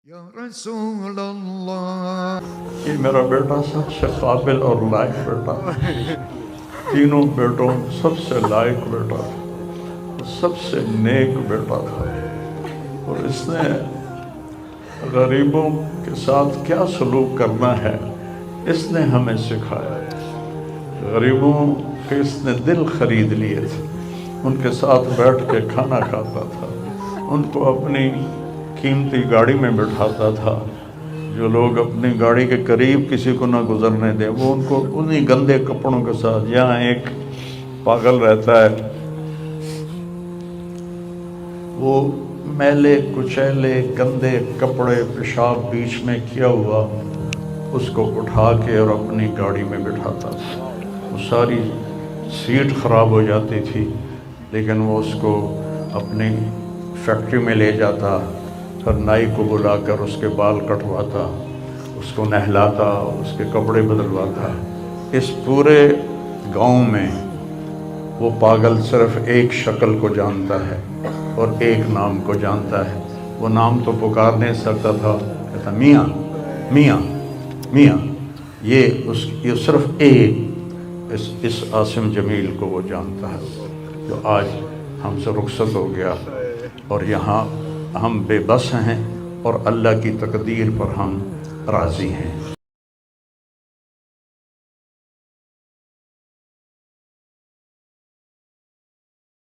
یا رسول اللہ. یہ میرا بیٹا سب سے قابل اور لائق بیٹا، تینوں بیٹوں سب سے لائق بیٹا تھا، سب سے نیک بیٹا تھا، اور اس نے غریبوں کے ساتھ کیا سلوک کرنا ہے اس نے ہمیں سکھایا. غریبوں کے اس نے دل خرید لیے تھے، ان کے ساتھ بیٹھ کے کھانا کھاتا تھا، ان کو اپنی قیمتی گاڑی میں بٹھاتا تھا. جو لوگ اپنی گاڑی کے قریب کسی کو نہ گزرنے دیں، وہ ان کو انہی گندے کپڑوں کے ساتھ، یہاں ایک پاگل رہتا ہے، وہ میلے کچیلے گندے کپڑے پیشاب بیچ میں کیا ہوا اس کو اٹھا کے اور اپنی گاڑی میں بٹھاتا تھا. وہ ساری سیٹ خراب ہو جاتی تھی، لیکن وہ اس کو اپنی فیکٹری میں لے جاتا، پھر نائی کو بلا کر اس کے بال کٹواتا، اس کو نہلاتا، اس کے کپڑے بدلواتا. اس پورے گاؤں میں وہ پاگل صرف ایک شکل کو جانتا ہے اور ایک نام کو جانتا ہے. وہ نام تو پکار نہیں سکتا تھا، کہتا میاں میاں میاں. یہ صرف ایک اس عاصم جمیل کو وہ جانتا ہے، جو آج ہم سے رخصت ہو گیا، اور یہاں ہم بے بس ہیں اور اللہ کی تقدیر پر ہم راضی ہیں.